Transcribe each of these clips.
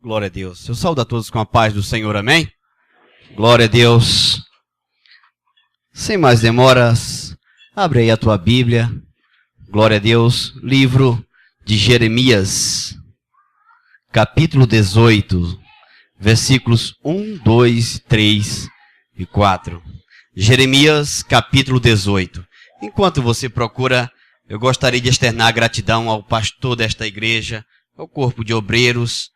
Glória a Deus. Eu saúdo a todos com a paz do Senhor, amém? Glória a Deus. Sem mais demoras, abre aí a tua Bíblia. Glória a Deus. Livro de Jeremias, capítulo 18, versículos 1, 2, 3 e 4. Jeremias, capítulo 18. Enquanto você procura, eu gostaria de externar gratidão ao pastor desta igreja, ao corpo de obreiros,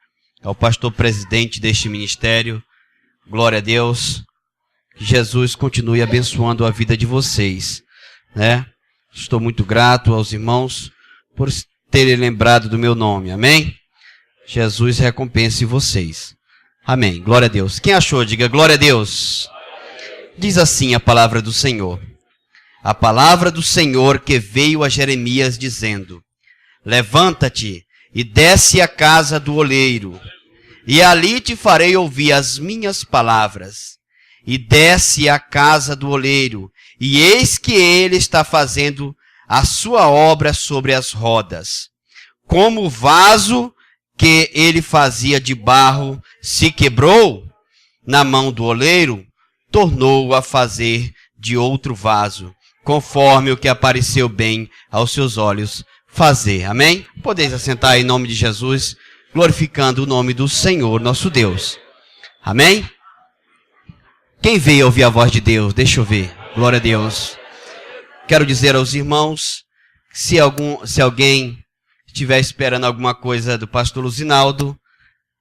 ao pastor presidente deste ministério. Glória a Deus. Que Jesus continue abençoando a vida de vocês, né? Estou muito grato aos irmãos por terem lembrado do meu nome, amém? Jesus recompense vocês. Amém. Glória a Deus. Quem achou, diga glória a Deus. Diz assim a palavra do Senhor. A palavra do Senhor que veio a Jeremias dizendo: levanta-te e desce à casa do oleiro, e ali te farei ouvir as minhas palavras. E desce à casa do oleiro, e eis que ele está fazendo a sua obra sobre as rodas. Como o vaso que ele fazia de barro se quebrou na mão do oleiro, tornou-o a fazer de outro vaso, conforme o que apareceu bem aos seus olhos fazer. Amém? Podeis assentar em nome de Jesus, glorificando o nome do Senhor, nosso Deus. Amém? Quem veio ouvir a voz de Deus? Deixa eu ver. Glória a Deus. Quero dizer aos irmãos, se alguém estiver esperando alguma coisa do pastor Luzinaldo,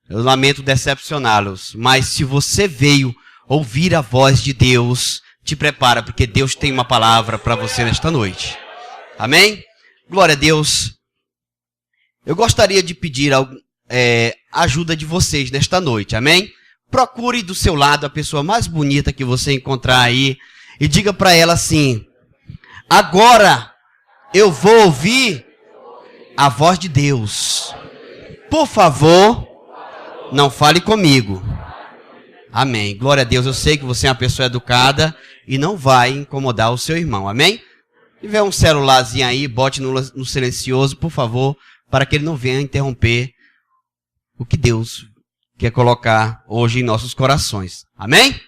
eu lamento decepcioná-los. Mas se você veio ouvir a voz de Deus, te prepara, porque Deus tem uma palavra para você nesta noite. Amém? Glória a Deus. Eu gostaria de pedir a ajuda de vocês nesta noite, amém? Procure do seu lado a pessoa mais bonita que você encontrar aí e diga para ela assim: agora eu vou ouvir a voz de Deus. Por favor, não fale comigo. Amém. Glória a Deus. Eu sei que você é uma pessoa educada e não vai incomodar o seu irmão, amém? Se tiver um celularzinho aí, bote no silencioso, por favor, para que ele não venha interromper o que Deus quer colocar hoje em nossos corações. Amém?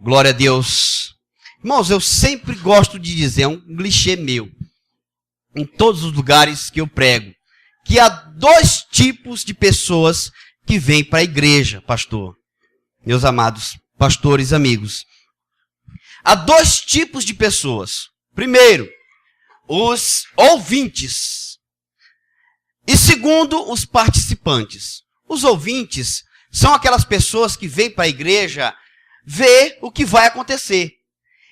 Glória a Deus. Irmãos, eu sempre gosto de dizer, é um clichê meu, em todos os lugares que eu prego, que há dois tipos de pessoas que vêm para a igreja, pastor. Meus amados pastores, amigos. Há dois tipos de pessoas. Primeiro, os ouvintes. E segundo, os participantes. Os ouvintes são aquelas pessoas que vêm para a igreja ver o que vai acontecer.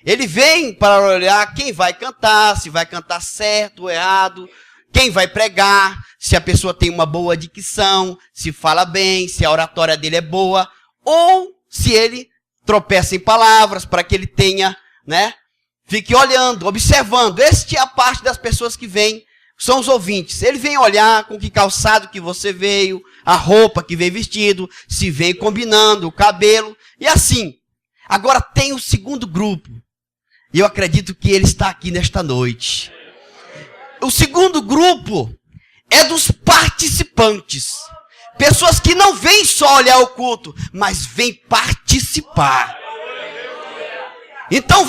Ele vem para olhar quem vai cantar, se vai cantar certo ou errado, quem vai pregar, se a pessoa tem uma boa dicção, se fala bem, se a oratória dele é boa, ou se ele tropeça em palavras para que ele tenha, né? Fique olhando, observando. Esta é a parte das pessoas que vêm, são os ouvintes. Ele vem olhar com que calçado que você veio, a roupa que veio vestido, se veio combinando, o cabelo, e assim. Agora tem o segundo grupo, e eu acredito que ele está aqui nesta noite. O segundo grupo é dos participantes. Pessoas que não vêm só olhar o culto, mas vêm participar. Então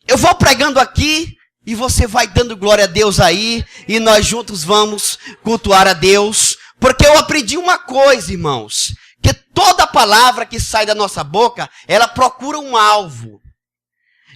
eu vou pregando aqui, e você vai dando glória a Deus aí, e nós juntos vamos cultuar a Deus. Porque eu aprendi uma coisa, irmãos, que toda palavra que sai da nossa boca, ela procura um alvo.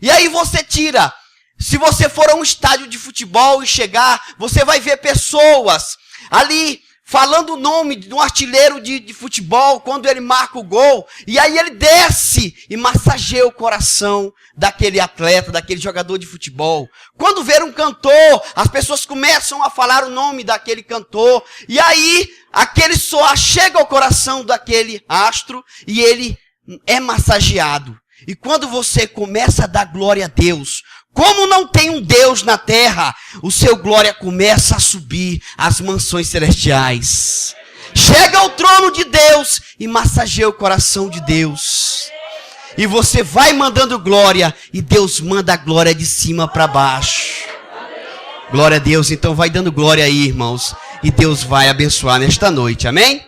E aí você tira. Se você for a um estádio de futebol e chegar, você vai ver pessoas ali falando o nome de um artilheiro de futebol, quando ele marca o gol, e aí ele desce e massageia o coração daquele atleta, daquele jogador de futebol. Quando ver um cantor, as pessoas começam a falar o nome daquele cantor, e aí aquele soar chega ao coração daquele astro, e ele é massageado. E quando você começa a dar glória a Deus, como não tem um Deus na terra, o seu glória começa a subir às mansões celestiais. Chega ao trono de Deus e massageia o coração de Deus. E você vai mandando glória, e Deus manda a glória de cima para baixo. Glória a Deus. Então vai dando glória aí, irmãos, e Deus vai abençoar nesta noite, amém?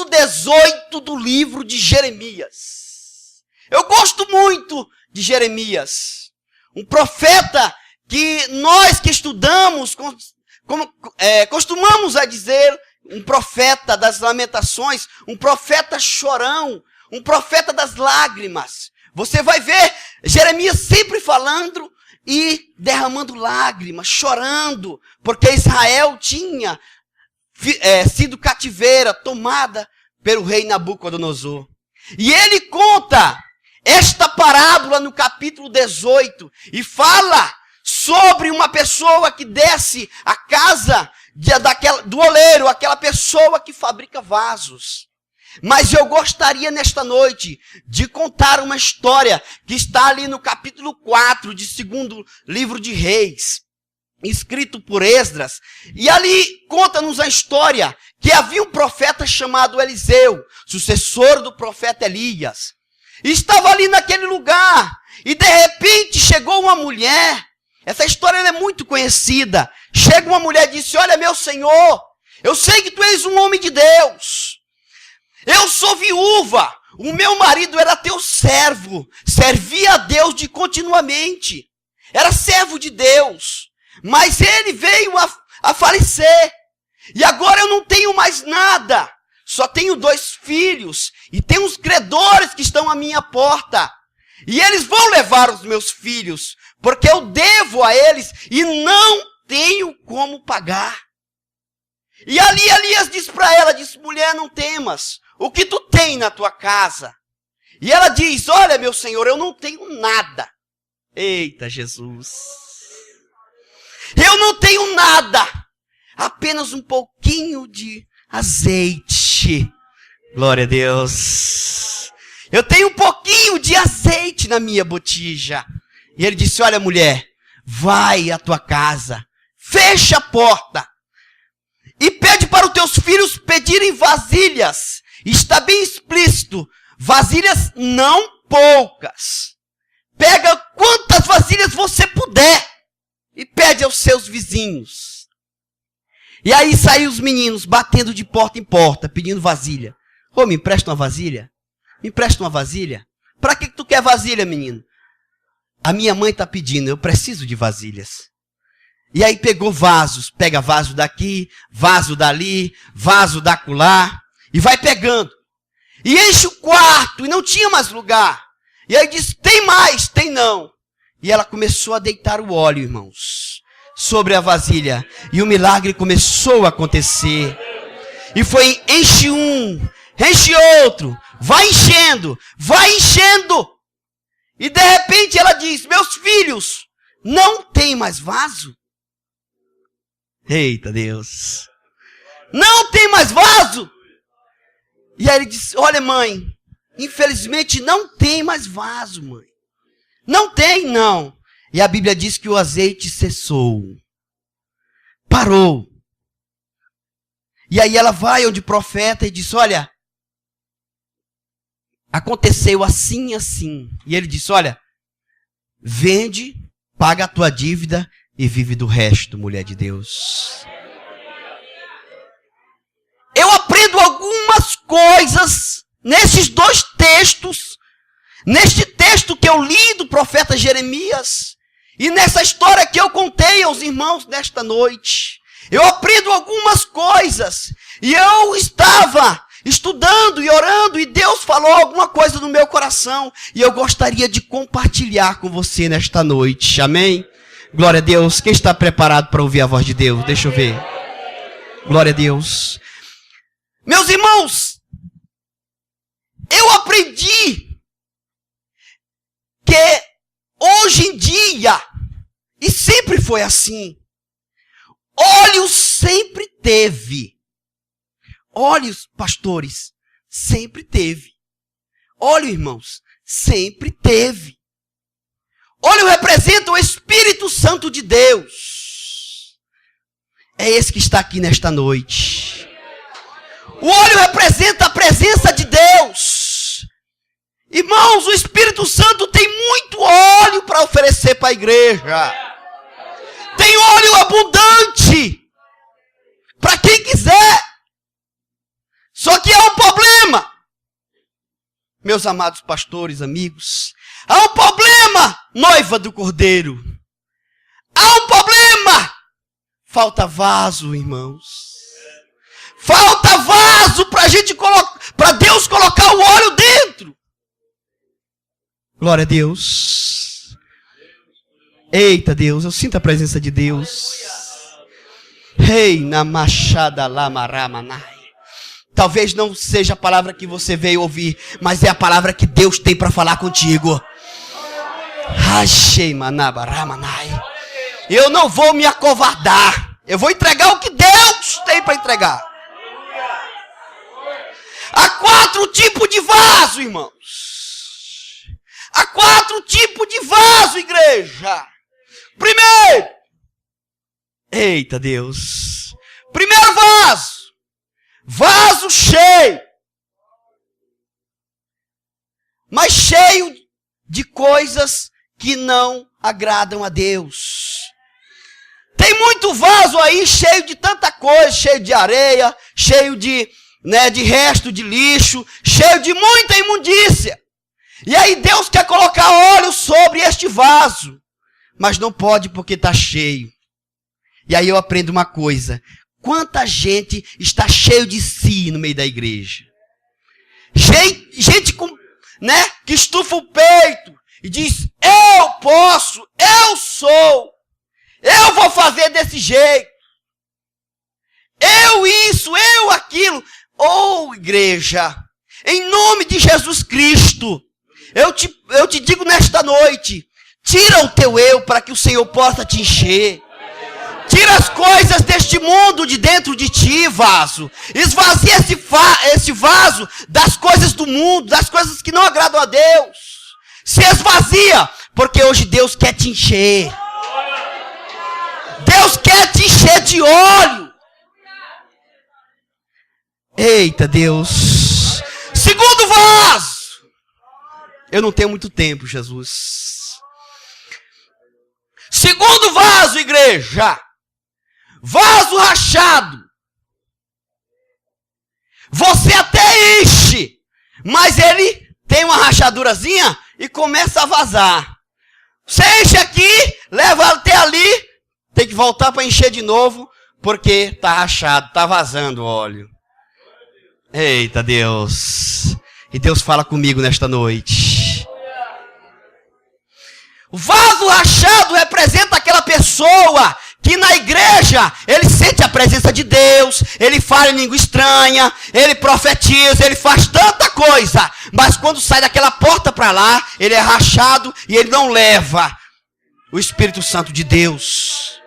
capítulo 18 do livro de Jeremias. Eu gosto muito de Jeremias, um profeta que nós que estudamos, costumamos a dizer, um profeta das lamentações, um profeta chorão, um profeta das lágrimas. Você vai ver Jeremias sempre falando e derramando lágrimas, chorando, porque Israel tinha sido cativeira, tomada pelo rei Nabucodonosor. E ele conta esta parábola no capítulo 18 e fala sobre uma pessoa que desce à casa do oleiro, aquela pessoa que fabrica vasos. Mas eu gostaria nesta noite de contar uma história que está ali no capítulo 4 de 2º livro de Reis, escrito por Esdras. E ali conta-nos a história que havia um profeta chamado Eliseu, sucessor do profeta Elias. E estava ali naquele lugar e de repente chegou uma mulher. Essa história é muito conhecida. Chega uma mulher e disse: olha, meu senhor, eu sei que tu és um homem de Deus. Eu sou viúva, o meu marido era teu servo, servia a Deus continuamente, era servo de Deus, mas ele veio a falecer, e agora eu não tenho mais nada, só tenho 2 filhos, e tem uns credores que estão à minha porta, e eles vão levar os meus filhos, porque eu devo a eles, e não tenho como pagar. E ali Elias disse para ela, mulher, não temas, o que tu tem na tua casa? E ela diz, olha, meu senhor, eu não tenho nada. Eita, Jesus. Eu não tenho nada. Apenas um pouquinho de azeite. Glória a Deus. Eu tenho um pouquinho de azeite na minha botija. E ele disse, olha, mulher, vai à tua casa, fecha a porta e pede para os teus filhos pedirem vasilhas. Está bem explícito, vasilhas não poucas. Pega quantas vasilhas você puder e pede aos seus vizinhos. E aí saíram os meninos batendo de porta em porta, pedindo vasilha. Ô, me empresta uma vasilha? Me empresta uma vasilha? Para que tu quer vasilha, menino? A minha mãe está pedindo, eu preciso de vasilhas. E aí pegou vasos, pega vaso daqui, vaso dali, vaso da acolá. E vai pegando. E enche o quarto. E não tinha mais lugar. E aí disse, tem mais? Tem não. E ela começou a deitar o óleo, irmãos, sobre a vasilha. E o milagre começou a acontecer. E foi, enche um, enche outro. Vai enchendo, vai enchendo. E de repente ela diz, meus filhos, não tem mais vaso? Eita Deus. Não tem mais vaso? E aí ele disse, olha mãe, infelizmente não tem mais vaso, mãe. Não tem, não. E a Bíblia diz que o azeite cessou. Parou. E aí ela vai onde o profeta e diz, olha, aconteceu assim, assim. E ele disse, olha, vende, paga a tua dívida e vive do resto, mulher de Deus. Eu aprendo algumas coisas nesses 2 textos, neste texto que eu li do profeta Jeremias, e nessa história que eu contei aos irmãos nesta noite. Eu aprendo algumas coisas, e eu estava estudando e orando, e Deus falou alguma coisa no meu coração, e eu gostaria de compartilhar com você nesta noite, amém? Glória a Deus. Quem está preparado para ouvir a voz de Deus? Deixa eu ver. Glória a Deus. Meus irmãos, eu aprendi que hoje em dia, e sempre foi assim, óleo sempre teve. Óleos, pastores, sempre teve. Óleo, irmãos, sempre teve. Óleo representa o Espírito Santo de Deus. É esse que está aqui nesta noite. O óleo representa a presença de Deus. Irmãos, o Espírito Santo tem muito óleo para oferecer para a igreja. Tem óleo abundante para quem quiser. Só que há um problema. Meus amados pastores, amigos, há um problema, noiva do Cordeiro. Há um problema. Falta vaso, irmãos. Falta vaso para Deus colocar o óleo dentro. Glória a Deus. Eita Deus, eu sinto a presença de Deus. Rei na machada lamaramanai. Talvez não seja a palavra que você veio ouvir, mas é a palavra que Deus tem para falar contigo. Achei manabaramanai. Eu não vou me acovardar. Eu vou entregar o que Deus tem para entregar. Há 4 tipos de vaso, irmãos. Há 4 tipos de vaso, igreja. Primeiro. Eita Deus. Primeiro vaso. Vaso cheio. Mas cheio de coisas que não agradam a Deus. Tem muito vaso aí cheio de tanta coisa, cheio de areia, cheio de resto de lixo, cheio de muita imundícia. E aí Deus quer colocar óleo sobre este vaso, mas não pode porque está cheio. E aí eu aprendo uma coisa: quanta gente está cheio de si no meio da igreja. Gente que estufa o peito e diz: eu posso, eu sou, eu vou fazer desse jeito, eu isso, eu aquilo. Oh, igreja, em nome de Jesus Cristo, eu te digo nesta noite: tira o teu eu para que o Senhor possa te encher. Tira as coisas deste mundo de dentro de ti, vaso. Esvazia esse vaso das coisas do mundo, das coisas que não agradam a Deus. Se esvazia, porque hoje Deus quer te encher. Deus quer te encher de óleo. Eita Deus. Segundo vaso. Eu não tenho muito tempo, Jesus. Segundo vaso, igreja. Vaso rachado. Você até enche, mas ele tem uma rachadurazinha e começa a vazar. Você enche aqui, leva até ali, tem que voltar para encher de novo, porque está rachado, está vazando o óleo. Eita Deus. E Deus fala comigo nesta noite. O vaso rachado representa aquela pessoa que na igreja ele sente a presença de Deus, ele fala em língua estranha, ele profetiza, ele faz tanta coisa, mas quando sai daquela porta para lá, ele é rachado e ele não leva o Espírito Santo de Deus.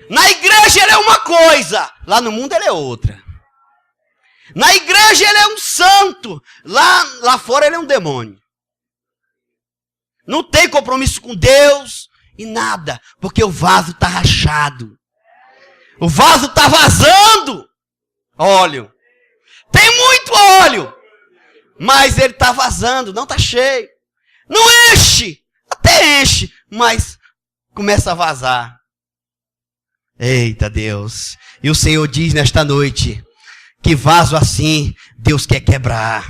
Na igreja ele é uma coisa, lá no mundo ele é outra. Na igreja ele é um santo, lá fora ele é um demônio. Não tem compromisso com Deus e nada, porque o vaso está rachado. O vaso está vazando óleo. Tem muito óleo, mas ele está vazando, não está cheio. Não enche, até enche, mas começa a vazar. Eita Deus. E o Senhor diz nesta noite que vaso assim Deus quer quebrar.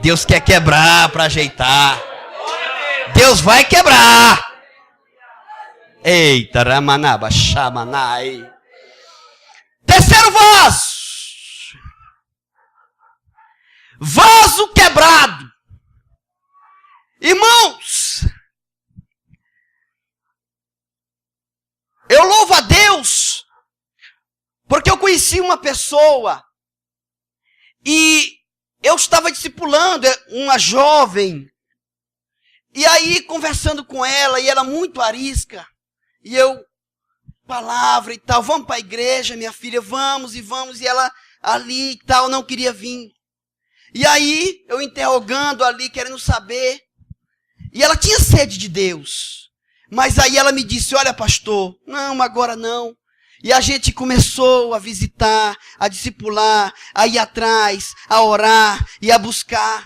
Deus quer quebrar para ajeitar. Deus vai quebrar. Eita, ramanaba, shamanai. Terceiro vaso. Vaso quebrado. Irmãos, eu louvo a Deus, porque eu conheci uma pessoa, e eu estava discipulando uma jovem, e aí conversando com ela, e ela muito arisca, e eu, palavra e tal, vamos para a igreja, minha filha, vamos, e ela ali e tal, não queria vir. E aí, eu interrogando ali, querendo saber, e ela tinha sede de Deus, mas aí ela me disse: olha pastor, não, agora não. E a gente começou a visitar, a discipular, a ir atrás, a orar e a buscar.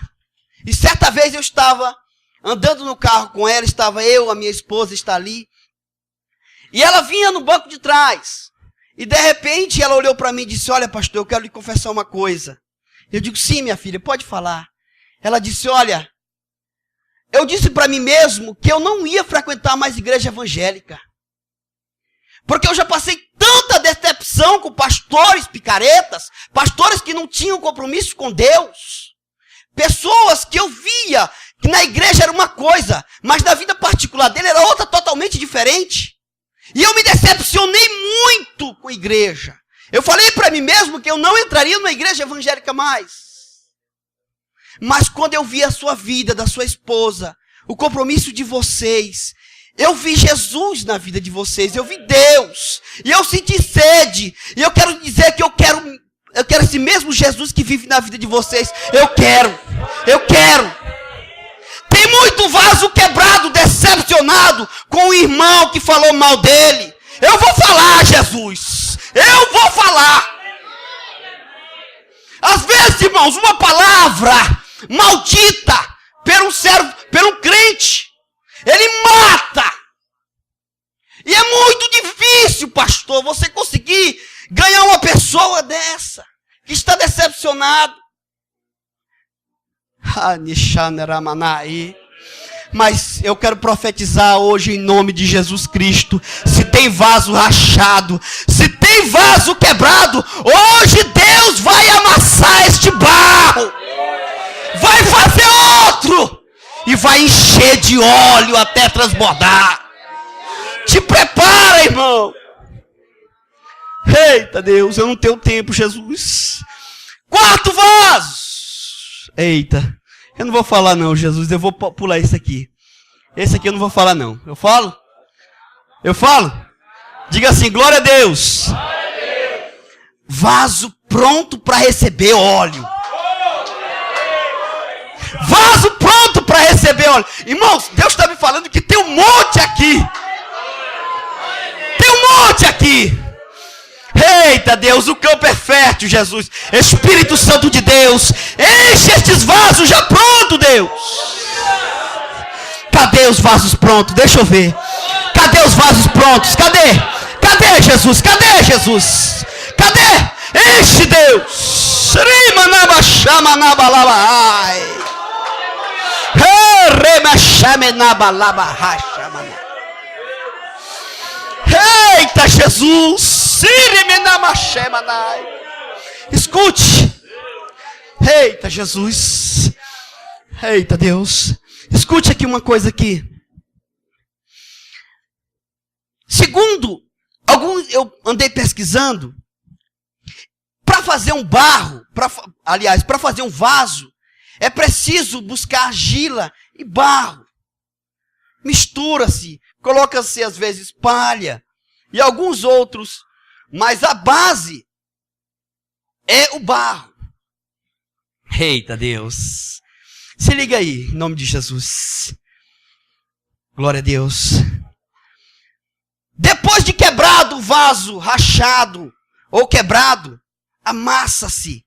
E certa vez eu estava andando no carro com ela, estava eu, a minha esposa está ali, e ela vinha no banco de trás. E de repente ela olhou para mim e disse, olha pastor, eu quero lhe confessar uma coisa. Eu digo, sim minha filha, pode falar. Ela disse, olha, eu disse para mim mesmo que eu não ia frequentar mais igreja evangélica. Porque eu já passei tanta decepção com pastores picaretas, pastores que não tinham compromisso com Deus. Pessoas que eu via que na igreja era uma coisa, mas na vida particular dele era outra totalmente diferente. E eu me decepcionei muito com a igreja. Eu falei para mim mesmo que eu não entraria numa igreja evangélica mais. Mas quando eu vi a sua vida, da sua esposa, o compromisso de vocês, eu vi Jesus na vida de vocês, eu vi Deus, e eu senti sede, e eu quero dizer que eu quero esse mesmo Jesus que vive na vida de vocês, eu quero. Tem muito vaso quebrado, decepcionado com o irmão que falou mal dele. Eu vou falar, Jesus, eu vou falar. Às vezes, irmãos, uma palavra maldita por um crente, ele mata. E é muito difícil, pastor, você conseguir ganhar uma pessoa dessa, que está decepcionado. Mas eu quero profetizar hoje em nome de Jesus Cristo. Se tem vaso rachado, se tem vaso quebrado, hoje Deus vai amassar este barro, vai fazer outro e vai encher de óleo até transbordar. Te prepara, irmão. Eita Deus, eu não tenho tempo, Jesus. 4 vasos. Eita, eu não vou falar não, Jesus, eu vou pular esse aqui. Esse aqui eu não vou falar não. Eu falo? Eu falo? Diga assim, glória a Deus. Vaso pronto para receber óleo. Vaso pronto para receber óleo. Irmãos, Deus está me falando que tem um monte aqui. Tem um monte aqui. Eita Deus, o campo é fértil, Jesus. Espírito Santo de Deus, enche estes vasos já pronto, Deus. Cadê os vasos prontos? Deixa eu ver. Cadê os vasos prontos? Cadê? Cadê Jesus? Cadê Jesus? Cadê? Enche, Deus. Eita Jesus. Escute. Eita Jesus. Eita Deus. Escute aqui uma coisa aqui. Segundo, eu andei pesquisando, para fazer um barro, para fazer um vaso, é preciso buscar argila e barro. Mistura-se, coloca-se às vezes palha e alguns outros, mas a base é o barro. Eita Deus. Se liga aí, em nome de Jesus. Glória a Deus. Depois de quebrado o vaso, rachado ou quebrado, amassa-se.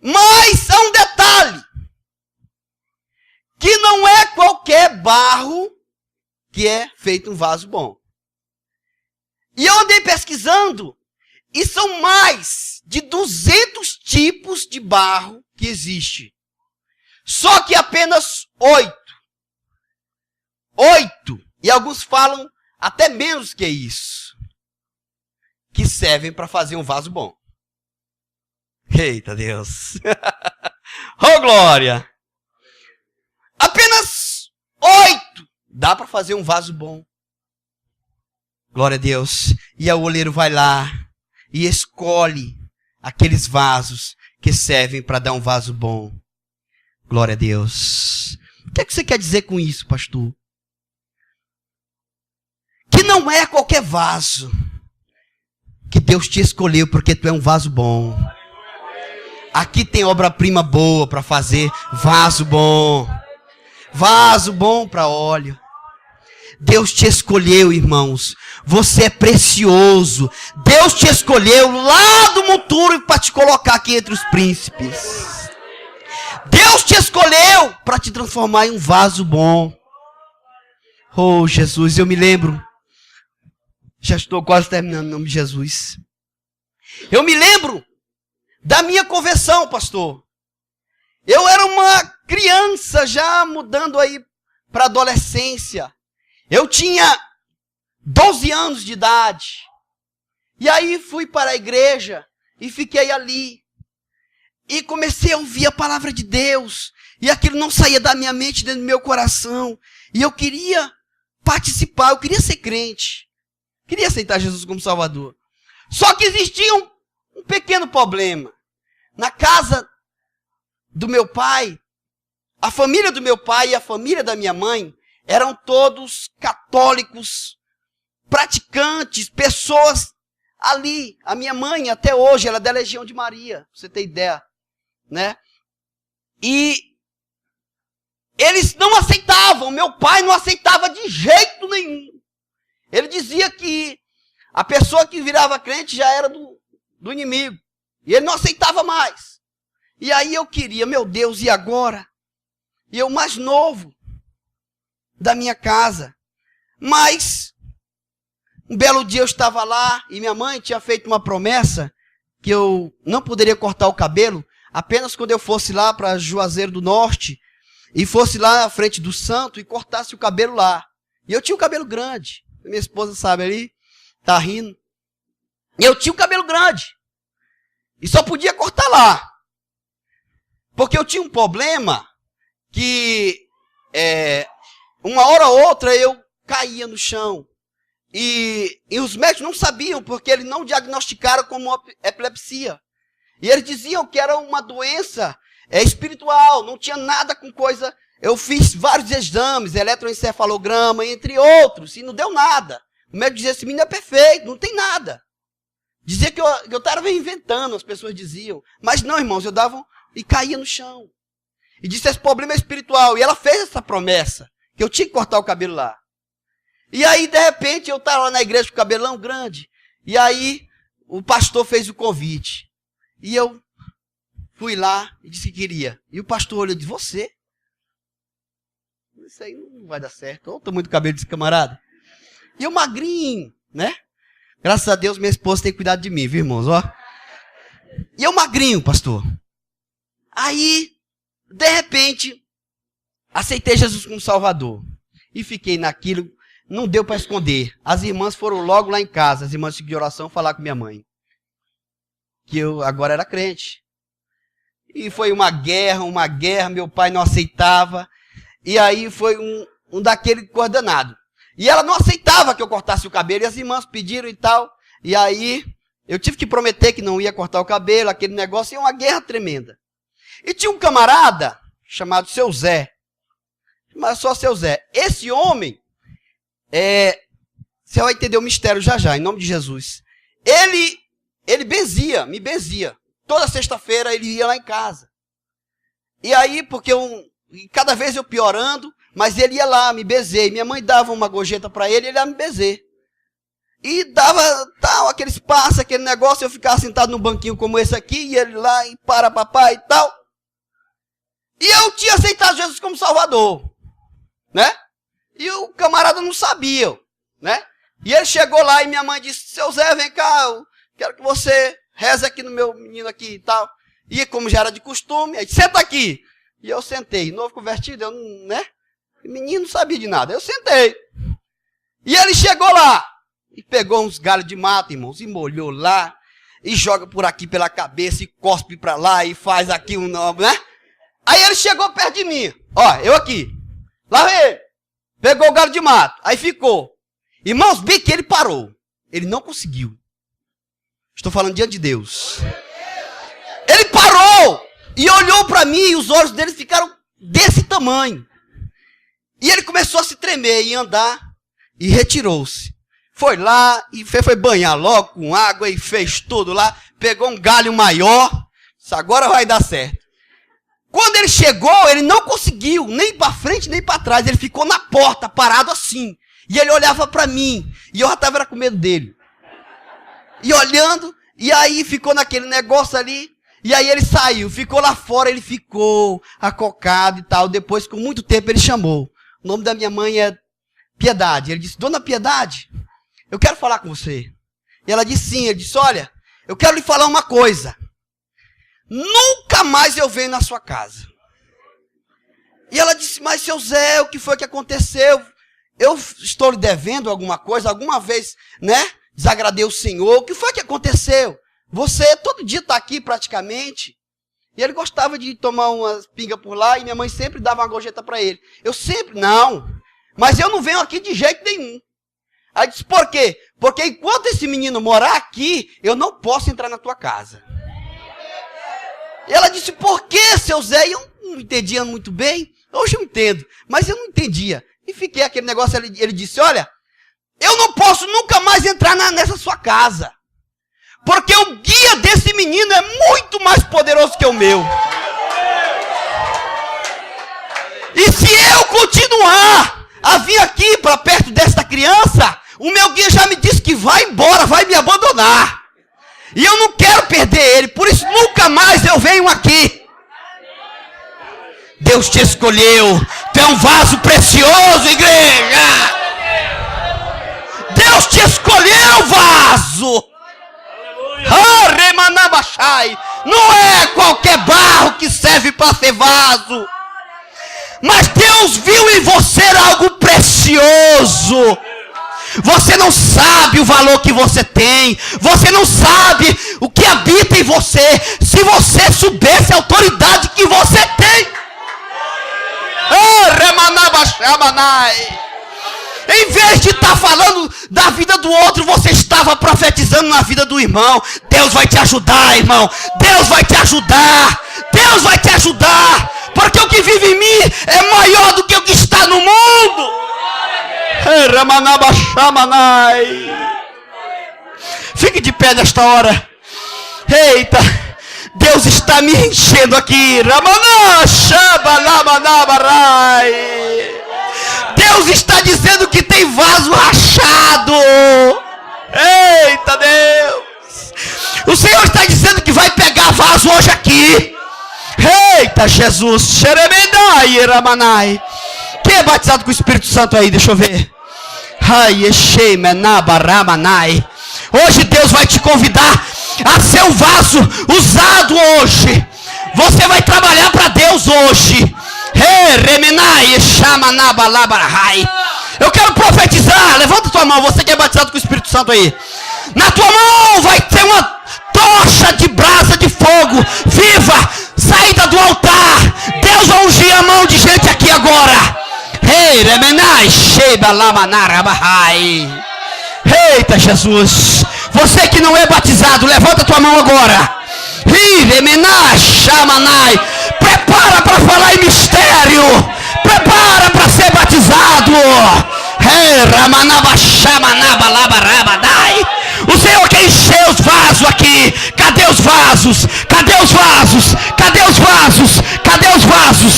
Mas há um detalhe. Que não é qualquer barro que é feito um vaso bom. E eu andei pesquisando, e são mais de 200 tipos de barro que existe. Só que apenas 8. E alguns falam até menos que isso. Que servem para fazer um vaso bom. Eita Deus. Oh glória. Apenas 8 dá para fazer um vaso bom. Glória a Deus. E o oleiro vai lá e escolhe aqueles vasos que servem para dar um vaso bom. Glória a Deus. O que é que você quer dizer com isso, pastor? Que não é qualquer vaso que Deus te escolheu porque tu é um vaso bom. Aqui tem obra-prima boa para fazer vaso bom. Vaso bom para óleo. Deus te escolheu, irmãos. Você é precioso. Deus te escolheu lá do monturo para te colocar aqui entre os príncipes. Deus te escolheu para te transformar em um vaso bom. Oh, Jesus, eu me lembro. Já estou quase terminando, em nome de Jesus. Eu me lembro da minha conversão, pastor. Eu era uma criança já mudando aí para adolescência. Eu tinha 12 anos de idade. E aí fui para a igreja e fiquei ali. E comecei a ouvir a palavra de Deus. E aquilo não saía da minha mente, dentro do meu coração. E eu queria participar, eu queria ser crente. Queria aceitar Jesus como Salvador. Só que existia um pequeno problema. Na casa do meu pai, a família do meu pai e a família da minha mãe eram todos católicos, praticantes, pessoas ali. A minha mãe, até hoje, ela é da Legião de Maria, pra você ter ideia, né? E eles não aceitavam, meu pai não aceitava de jeito nenhum. Ele dizia que a pessoa que virava crente já era do inimigo. E ele não aceitava mais. E aí eu queria, meu Deus, e agora? E eu mais novo da minha casa. Mas, um belo dia eu estava lá e minha mãe tinha feito uma promessa que eu não poderia cortar o cabelo apenas quando eu fosse lá para Juazeiro do Norte e fosse lá à frente do santo e cortasse o cabelo lá. E eu tinha o cabelo grande. Minha esposa sabe ali, tá rindo. E eu tinha o cabelo grande. E só podia cortar lá. Porque eu tinha um problema que uma hora ou outra eu caía no chão. E os médicos não sabiam, porque eles não diagnosticaram como epilepsia. E eles diziam que era uma doença espiritual, não tinha nada com coisa. Eu fiz vários exames, eletroencefalograma, entre outros, e não deu nada. O médico dizia, esse menino é perfeito, não tem nada. Dizia que eu estava inventando, as pessoas diziam. Mas não, irmãos, eu dava e caía no chão. E disse, esse problema é espiritual. E ela fez essa promessa, que eu tinha que cortar o cabelo lá. E aí, de repente, eu estava lá na igreja com o cabelão grande. E aí, o pastor fez o convite. E eu fui lá e disse que queria. E o pastor olhou e disse, você? Isso aí não vai dar certo. Ou estou muito cabelo desse camarada. E eu magrinho, né? Graças a Deus, minha esposa tem cuidado de mim, viu, irmãos? Ó. E eu magrinho, pastor. Aí, de repente, aceitei Jesus como Salvador. E fiquei naquilo, não deu para esconder. As irmãs foram logo lá em casa, as irmãs de oração, falar com minha mãe. Que eu agora era crente. E foi uma guerra, meu pai não aceitava. E aí foi um daquele coordenado. E ela não aceitava que eu cortasse o cabelo, e as irmãs pediram e tal. E aí, eu tive que prometer que não ia cortar o cabelo, aquele negócio, e uma guerra tremenda. E tinha um camarada, chamado Seu Zé. Mas só Seu Zé. Esse homem, você vai entender o mistério já, em nome de Jesus. Ele me benzia. Toda sexta-feira ele ia lá em casa. E aí, porque cada vez eu piorando, mas ele ia lá, me bezer. Minha mãe dava uma gorjeta para ele ia me bezer. E dava tal, aquele espaço, aquele negócio, eu ficava sentado num banquinho como esse aqui, e ele lá, e para papai e tal. E eu tinha aceitado Jesus como Salvador, né? E o camarada não sabia, né? E ele chegou lá e minha mãe disse, Seu Zé, vem cá, eu quero que você reze aqui no meu menino aqui e tal. E como já era de costume, aí senta aqui. E eu sentei, novo convertido, eu não, né? O menino não sabia de nada, eu sentei. E ele chegou lá, e pegou uns galhos de mato, irmãos, e molhou lá, e joga por aqui pela cabeça, e cospe pra lá, e faz aqui um nome, né? Aí ele chegou perto de mim, ó, eu aqui. Lá vem ele, pegou o galho de mato, aí ficou. Irmãos, bem que ele parou. Ele não conseguiu. Estou falando diante de Deus. Ele parou, e olhou pra mim, e os olhos dele ficaram desse tamanho. E ele começou a se tremer e andar, e retirou-se. Foi lá, e foi banhar logo com água, e fez tudo lá, pegou um galho maior, disse, agora vai dar certo. Quando ele chegou, ele não conseguiu, nem para frente, nem para trás, ele ficou na porta, parado assim. E ele olhava para mim, e eu já estava com medo dele. E olhando, e aí ficou naquele negócio ali, e aí ele saiu, ficou lá fora, ele ficou acocado e tal. Depois, com muito tempo, ele chamou. O nome da minha mãe é Piedade. Ele disse, Dona Piedade, eu quero falar com você. E ela disse sim. Ele disse, olha, eu quero lhe falar uma coisa. Nunca mais eu venho na sua casa. E ela disse, mas seu Zé, o que foi que aconteceu? Eu estou lhe devendo alguma coisa? Alguma vez, né? Desagradei o Senhor? O que foi que aconteceu? Você todo dia está aqui praticamente. E ele gostava de tomar uma pinga por lá e minha mãe sempre dava uma gorjeta para ele. Eu sempre, não. Mas eu não venho aqui de jeito nenhum. Aí disse, por quê? Porque enquanto esse menino morar aqui, eu não posso entrar na tua casa. E ela disse, por quê, seu Zé? E eu não entendia muito bem. Hoje eu entendo, mas eu não entendia. E fiquei aquele negócio, ele disse, olha, eu não posso nunca mais entrar nessa sua casa. Porque o guia desse menino é muito mais poderoso que o meu. E se eu continuar a vir aqui para perto desta criança, o meu guia já me disse que vai embora, vai me abandonar. E eu não quero perder ele, por isso nunca mais eu venho aqui. Deus te escolheu, tu é um vaso precioso, igreja. Deus te escolheu, vaso. Não é qualquer barro que serve para ser vaso. Mas Deus viu em você algo precioso. Você não sabe o valor que você tem. Você não sabe o que habita em você. Se você soubesse a autoridade que você tem. Em vez de estar falando da vida do outro, você estava profetizando na vida do irmão. Deus vai te ajudar, irmão. Deus vai te ajudar. Deus vai te ajudar. Porque o que vive em mim é maior do que o que está no mundo. Fique de pé nesta hora. Eita, Deus está me enchendo aqui. Deus está dizendo que tem vaso rachado. Eita Deus. O Senhor está dizendo que vai pegar vaso hoje aqui. Eita Jesus. Quem é batizado com o Espírito Santo aí? Deixa eu ver. Hoje Deus vai te convidar a ser um vaso usado hoje. Você vai trabalhar para Deus hoje. Eu quero profetizar. Levanta tua mão, você que é batizado com o Espírito Santo aí. Na tua mão vai ter uma tocha de brasa de fogo viva, saída do altar. Deus vai ungir a mão de gente aqui agora. Eita Jesus. Você que não é batizado, levanta tua mão agora. Prepara para falar em mistério. Prepara para ser batizado. O Senhor quer encher os vasos aqui. Cadê os vasos? Cadê os vasos? Cadê os vasos? Cadê os vasos?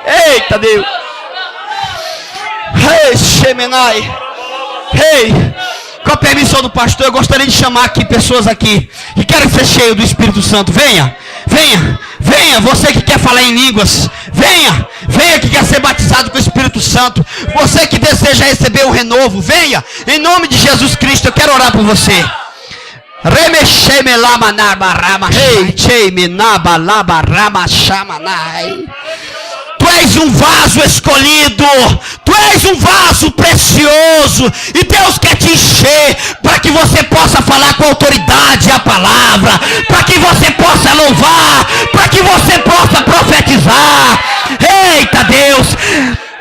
Eita Deus. Com a permissão do pastor, eu gostaria de chamar aqui pessoas aqui que querem ser cheios do Espírito Santo. Venha, venha, venha, você que quer falar em línguas. Venha, venha que quer ser batizado com o Espírito Santo. Você que deseja receber o renovo, venha, em nome de Jesus Cristo. Eu quero orar por você. Tu és um vaso escolhido. Tu és um vaso precioso. E Deus quer te encher para que você possa falar com autoridade a palavra. Para que você possa louvar. Para que você possa profetizar. Eita Deus.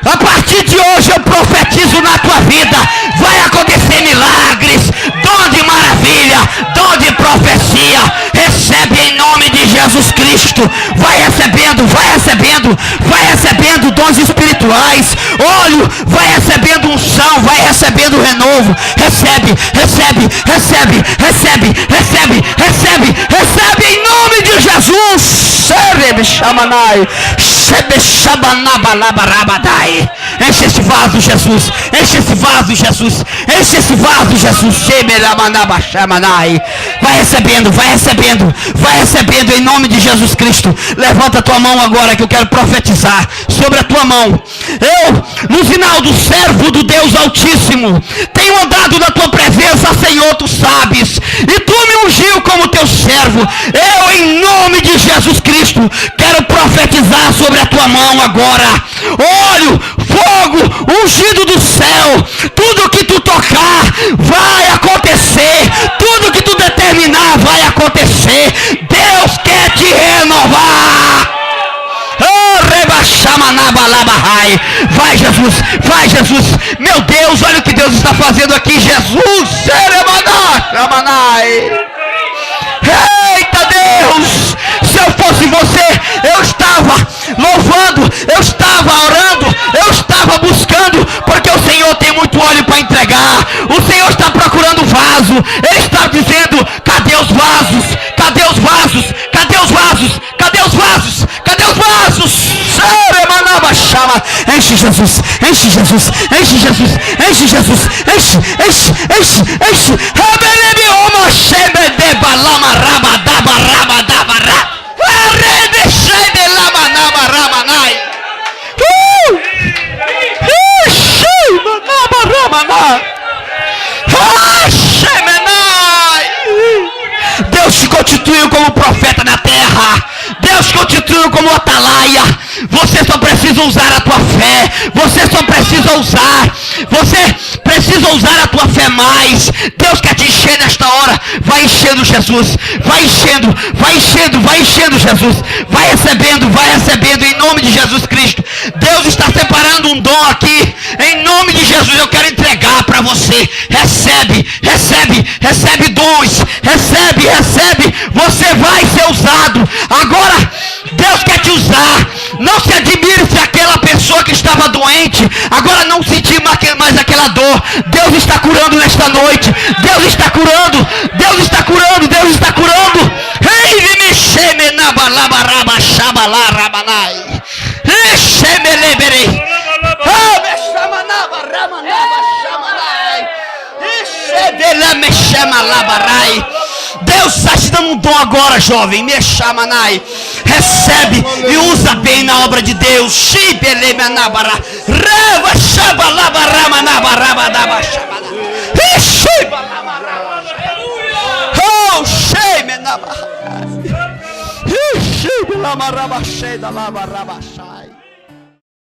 A partir de hoje eu profetizo na tua vida. Vai acontecer milagres. Dom de maravilha. Dom de profecia. Recebe em nome de Jesus Cristo. Vai recebendo, vai recebendo. Vai recebendo dons espirituais. Óleo, vai recebendo unção. Vai recebendo renovo. Recebe, recebe, recebe, recebe, recebe, recebe, recebe em nome de Jesus. Enche esse vaso, Jesus. Enche esse vaso, Jesus. Enche esse vaso, Jesus. Vai recebendo, vai recebendo, vai recebendo em nome de Jesus Cristo. Levanta a tua mão agora que eu quero profetizar sobre a tua mão. Eu, Luzinaldo, servo do Deus Altíssimo, tenho andado na tua presença, Senhor, tu sabes, e tu me ungiu como teu servo. Eu, em nome de Jesus Cristo, quero profetizar sobre a tua mão agora. Óleo, fogo, ungido do céu. Tudo que tu tocar vai acontecer. Tudo que tu determinar vai acontecer. Deus quer te renovar. Vai, Jesus, vai, Jesus. Meu Deus, olha o que Deus está fazendo aqui, Jesus. Eita Deus, se eu fosse você, eu estava louvando, eu estava orando, eu estava buscando, porque o Senhor tem muito óleo para entregar. O Senhor está procurando vaso. Ele está dizendo: cadê os vasos? Cadê os vasos? Cadê os vasos? Cadê os vasos? Cadê os vasos? Enche Jesus, enche Jesus, enche Jesus, enche Jesus, enche, enche, enche, enche. Deus te constituiu como profeta na terra. Deus te constituiu como atalaia. Você só precisa usar a tua fé. Você só precisa usar. Você precisa usar a tua fé mais. Deus quer te encher nesta hora. Vai enchendo, Jesus. Vai enchendo, vai enchendo, vai enchendo, Jesus. Vai recebendo em nome de Jesus Cristo. Deus está separando um dom aqui. Em nome de Jesus eu quero entregar para você. Recebe, recebe, recebe dons. Recebe, recebe. Você vai ser usado. Agora Deus quer te usar. Não se admire se aquela pessoa que estava doente agora não sentir mais aquela dor. Deus está curando nesta noite. Deus está curando. Deus está curando. Deus está curando. Deus está te dando um dom agora, jovem. Recebe e usa bem na obra de Deus. Oh,